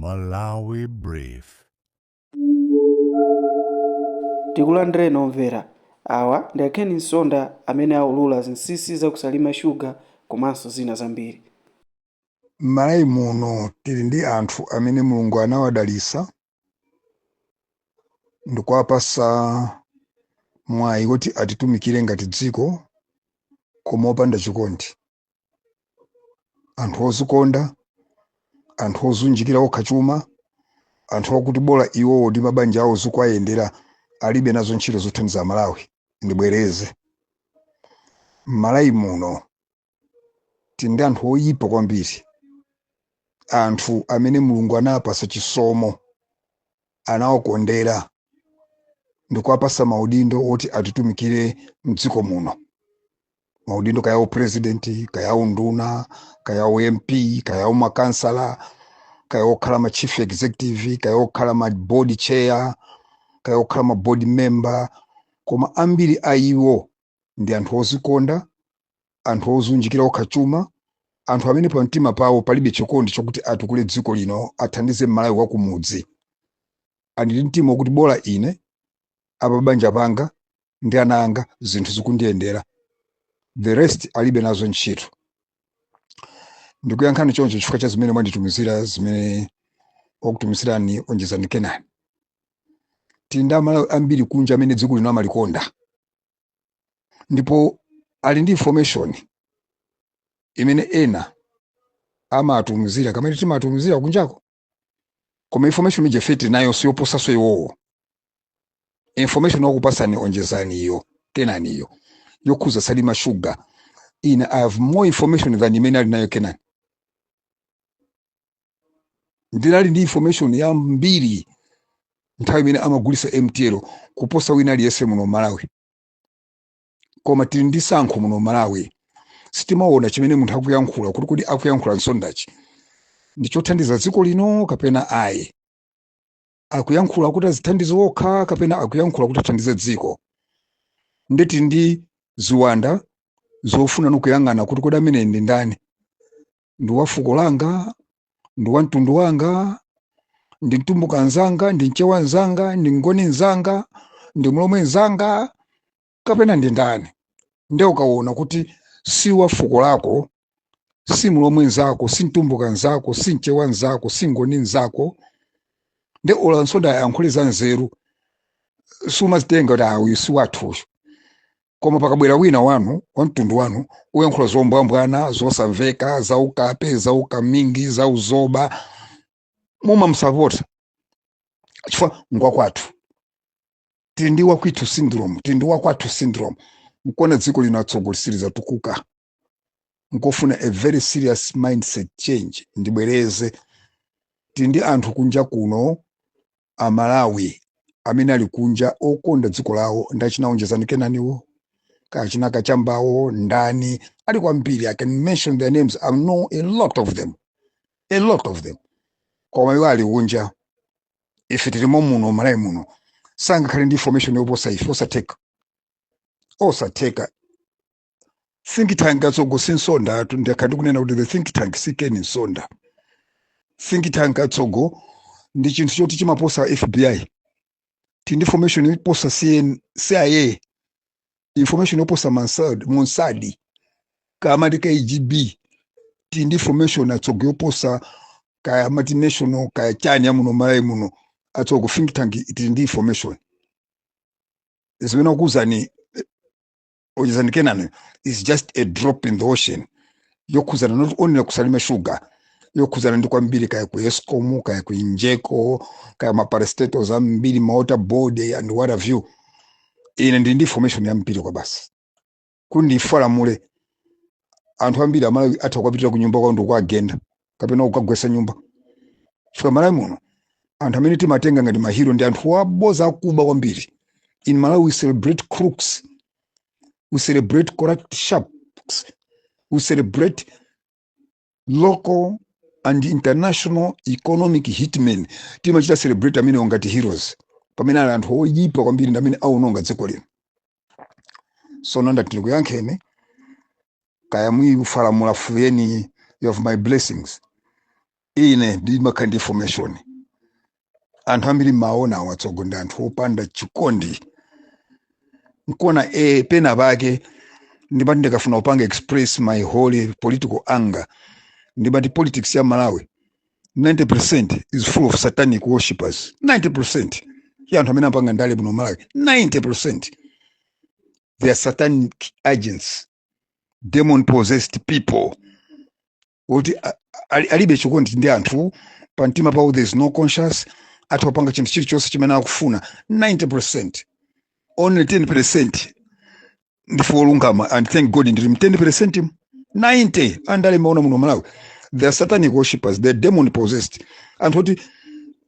Malawi Brief. Tikulandire nomvera awa ndi Ken Nsonda amene aulula zinsinsi zakusalima shuga komanso zina zambiri. M'Malawi muno tili ndi anthu amene Mulungu anawadalitsa ndikuwapasa mwayi kuti atitumikire ngati dziko koma opanda chikondi. Anthu ozikonda, anthu ozunjikira okha chuma, anthu akuti bola iwowo ndi mabanja awo zikuwayendera alibe nazo ntchito zothandiza Malawi. Ndibwereze, M'Malawi muno tili ndi anthu oyipa kwambiri, anthu amene Mulungu anawapasa chisomo, anawakondera ndikuwapasa maudindo oti atitumikire m'dziko muno. Maudindo kaya upresident, kaya unduna, kaya MP, kaya makansala, kaya okhala ma chief executive, kaya okhala ma board chair, kaya okhala ma board member, koma ambiri a iwo ndi anthu ozikonda, anthu ozunjikira okha chuma, anthu amene pa mtima pawo palibe chikondi chokuti atukule dziko lino athandize Malawi wa kumudzi. Andili mtima wokuti bola ine apa banja panga ndi ana anga zinthu zikundiyendera, the rest alibe nazo ntchito. Ndikuyankhani choncho chifukwa cha zimene mwanditumizira, zimene okutumizirani onjezani Kenani. Tili ndi Amalawi ambiri kunja amene dziko lino amalikonda, ndipo ali ndi information imene ena amatumizira kamene timatumizira kunjako, koma information ije feti nayo siyoposaso iwowo. Information okupasani onjezani iyo Kenani iyo yokhuza salima sugar. I have more information than imene ali nayo Kenani. Ndinali ndi information ya mbiri nthawi imene amagulisa MTL kuposa wina aliyese muno Malawi. Koma tili ndi sankho muno Malawi, sitimaona chimene munthu akuyankhula kuti kodi akuyankhula Nsondachi ndi chothandiza dziko lino kapena ayi. Akuyankhula kuti azithandize okha kapena akuyankhula kuti athandize dziko. Ndeti ndi ziwanda zofuna nukuyang'ana kuti kodi amene ndi ndani, ndi wa fuko langa, ndi wa mtundu wanga, ndi mtumbuka nzanga, ndi mchewa nzanga, ndi ngoni nzanga, ndi mlomwe nzanga, kapena ndi ndani. Nde ukaona kuti si wa fuko lako, si mlomwe nzako, si mtumbuka nzako, si mchewa nzako, si ngoni nzako, nde ola Nsonda ayankhule za nzeru, sumazitenga kuti awi si wathu. Koma pakabwera wina wanu wa mtundu wanu uyankhula zombwambwana zosamveka, za ukape, za ukamingi, za uzoba, mumamsapota chifukwa ngwakwathu. Tili ndi wakwithu syndrome, tili ndi wakwathu syndrome. Nkona dziko lino atsogolisiriza tukuka, nkofuna a very serious mindset change. Ndibwereze, tili ndi anthu kunja kuno Amalawi amene ali kunja okonda dziko lawo. Ndachinaonjezani Kenaniwo, kachina kachambawo, ndani ali kwambiri. I can mention their names. I know a lot of them, a lot of them. Koma iwo ali kunja, ife tilimo muno Malawi muno sangakhale ndi information yoposa ife. Osateka think tank atsogo si Nsonda ndikati kunena kuti the think tank si Ken Nsonda. Think tank atsogo ndi chinthu choti chimaposa FBI. Tindi information yoposa CIA, information yoposa Mossad kama ndi KGB. Tindi information atsogo yoposa kaya multinational kaya chani ya muno Malawi muno atsogo think tank tindi information. Zimene okuzani onjezani Kenani is just a drop in the ocean. Yokuzana not only kusalima sugar, yokuzana ndi kwambiri kaya ku Eskom, kaya ku Injeko, kaya maparastatos ambiri, water board and what have you. Ine ndi information ya mpiri kwa basi. Kundi ifala mule anthu ambiri Amalawi atakapita ku nyumba kwa ndo kwa agenda kapena ukagwesa nyumba. Chifukwa Malawi muno anthu amene timatenga ngati mahero ndi anthu waboza kuba kwambiri. In Malawi we celebrate crooks, we celebrate corrupt sharks, we celebrate local and international economic hitmen. Timachita celebrate amene ongati heroes pamene ali anthu oyipa kwambiri ndi amene aunonga dziko lino. So nanda tikuyankheni kaya mwi ufalamula fuyeni, you have my blessings. ine ndimakandi information anthu ambiri maona awatsogonda anthu opanda chikondi nkona pena pake ndimati ndikafuna upanga express my whole political anger ndimati politics ya Malawi 90% is full of satanic worshippers. 90% ya anthu amene apanga ndale muno Malawi 90% they are satanic agents, demon possessed people. Kuti alibe chikondi ndi anthu pantima pawo, there is no conscience ati wapanga chinthu chilichonse chimene akufuna. 90%, only 10% ndife olungama, and thank God ndiri 10%. 90 andale maona muno Malawi they are satanic worshippers, they are demon possessed. Anthu kuti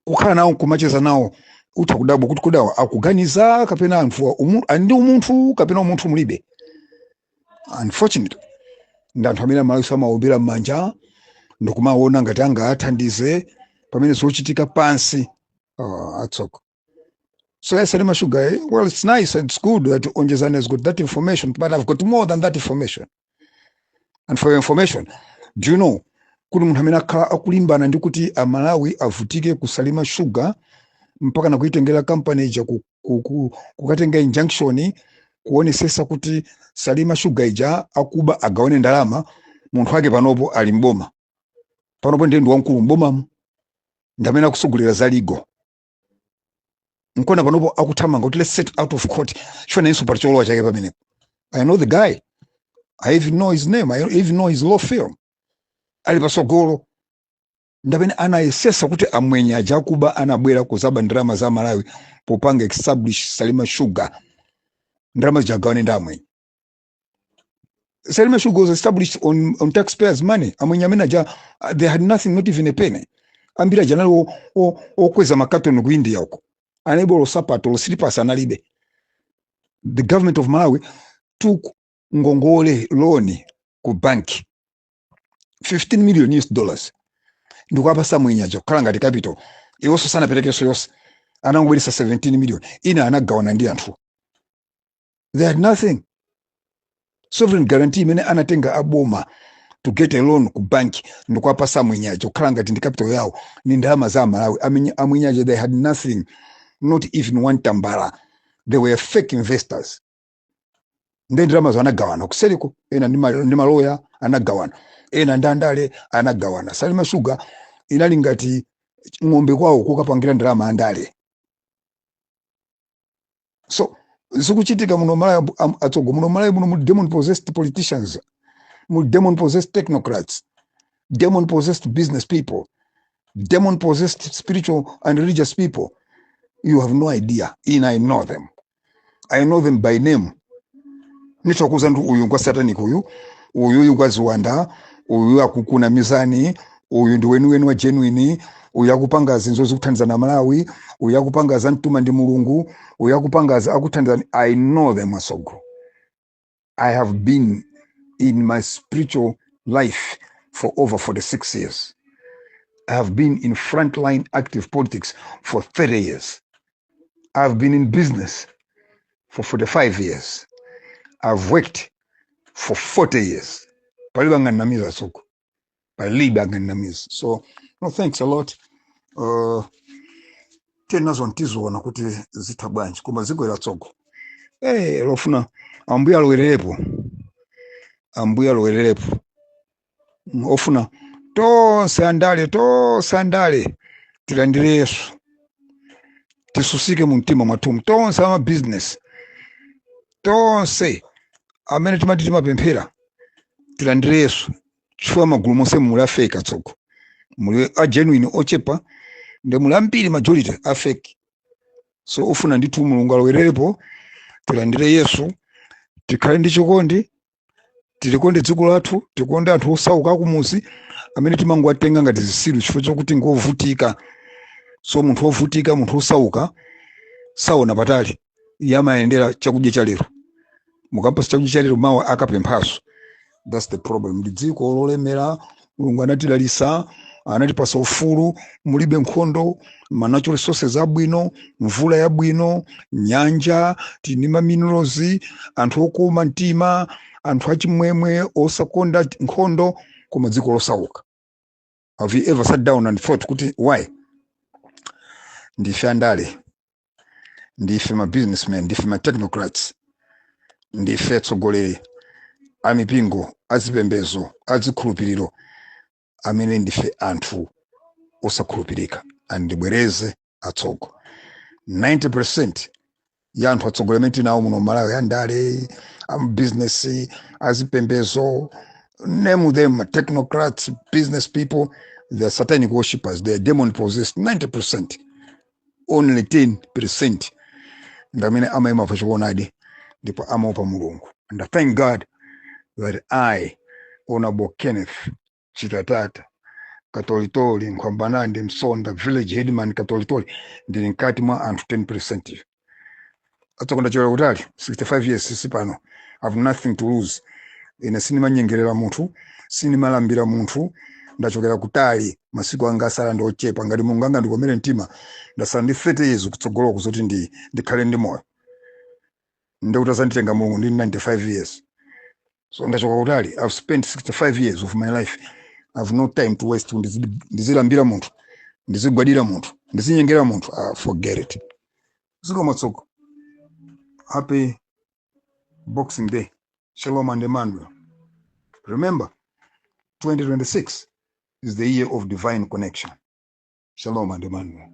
kukhala nawo kumacheza nawo utakudabo kuti kudawa akuganiza kapena anthu andi umunthu kapena umunthu mulibe. Unfortunately ndanthu amene Malawi samaombera m'manja ndikumaona ngati anga athandize pamene zochitika pansi atsoko. So yes, Salima Sugar, well, it's nice and it's good that Onjezane has got that information, but I've got more than that information. And for your information, do you know, kuli munthu amene akhala akulimbana ndi kuti Malawi avutike ku Salima Sugar mpaka na kuitengera company ija kukatenga injunction kuonesesa kuti Salima Sugar ija akuba agaone ndalama. Munthu wake panopo ali mboma. Panopo ndiye ndi wamkulu mboma ndamene akusugulira za ligo. Nkona panopo akuthamanga kuti let's set out of court. Shona inso particholowa chake pamene. I know the guy. I even know his name. I even know his law firm. Ali pasogolo ndamene anayesesa kuti amwenye ajakuba anabwera kuzaba ndrama za Malawi popanga establish Salima Sugar. Ndrama zijagawane ndi amwenye. Salima Sugar was established on taxpayers' money. Amwenye amene they had nothing, not even a penny. Ambira janali okweza makatoni ku India uko. Anable sapato lo slippers analibe. The government of Malawi took ngongole loan ku bank $15 million. Ndiko apasa mwenyajo kala ngati capital. Iwonso sana perekeso yonse. Anangobweresa 17 million. Ina anagawana ndi anthu. They had nothing. Sovereign guarantee mene anatenga aboma to get a loan ku bank ndiko apasa mwenyajo kala ngati ndi capital yawo ni ndalama za Malawi. Amwenyajo they had nothing, not even one tambala. They were fake investors. Ndi ndalama zo anagawana kuseriko ena ndi maloya anagawana. Ena ndandale anagawana. Salima Sugar inali ngati ng'ombe kwawo kukapangira ndalama andale. So zikuchitika muno Malawi atsogo muno Malawi muno mu demon possessed politicians, mu demon possessed technocrats, demon possessed business people, demon possessed spiritual and religious people. You have no idea. I know them. I know them by name. Nitokuza ndu uyu kwa satanic uyu kwa Ziwanda, uyu akukuna mizani, uyu ndi wenu wa genuine, uyu akupanga zinzo zikuthandiza na Malawi, uyu akupanga za ntuma ndi Mulungu, uyu akupanga za akuthandiza. I know them asogo. I have been in my spiritual life for over 46 years. I have been in frontline active politics for 30 years. I have been in business for 45 years. I've worked for 40 years. Paliba namiza soko. Paliba namiza. So, no, thanks a lot. Tena zontizo wana kuti zitabwanji. Kuma ziko ila soko. Lofuna. Ambuya loerepo. Ofuna. To sandale. Tilandire Yesu. Tisusike muntima matumu. Tonse ama business. Tonse. Amene timati mapemphera. Tilandire Yesu. Chifukwa magulu monse muli fake atsoko. Muli genuine ochepa. Nde muli ambiri majority fake. So ofuna nditu Mulungu alowererepo. Tilandire Yesu. Tikhale ndi chikondi. Tilikonde dziko lathu. Tikonde anthu osauka kumuzi. Amene timangowatenga ngati zisilu chifukwa chokuti ngovutika. So munthu wovutika, munthu osauka saona patali yamayendera chakudya cha lero. Mukapasa chakudya cha lero mawa akapemphaso. That's the problem. Dziko lolemera, Mulungu anatilalisa, anatipasa ufulu, mulibe nkhondo, natural resources abwino, mvula yabwino, nyanja, tinima minerals, anthu okoma mtima, anthu achimwemwe osakonda nkhondo, koma dziko losauka. Have you ever sat down and thought kuti why ndife andale, ndife ma businessmen, ndife ma technocrats, ndife atsogoleri amipingo, azipembezo, azikhulupiriro amene ndife anthu osakhulupirika andibwereze atsogo. 90% ya anthu atsogoleri amene tinawo muno Malawi andale, business, azipembezo, name them technocrats, business people, they're satanic worshippers, they're demon possessed. 90%, only 10% ngamene amaima pachiwonadi ndipo amaopa Mulungu. And I thank God that I, Honorable Kenneth Chitatata Katolitoli Nkwambanandi Msonda village headman Katolitoli ndili nkati mwa anthu 10%. Atsokonda chora kutali 65 years sisi pano, I have nothing to lose. Ine sinimanyengerera munthu, sinimalambira munthu, ndachokera kutali, masiku anga asala ndochepa, ngati Mulungu anga ndikomere mtima ndasala ndi 30 years kutsogolo kuzoti ndikhale ndi moyo. Ndikutazanditenga Mulungu ndi 95 years. So ndachoka kutali, I've spent 65 years of my life. I have no time to waste. Ndizilambira munthu, ndizigwadira munthu, ndizinyengera munthu. Forget it. Ziko matsoko. Happy Boxing Day. Shalom and Emmanuel. Remember, 2026 is the year of divine connection. Shalom and Emmanuel.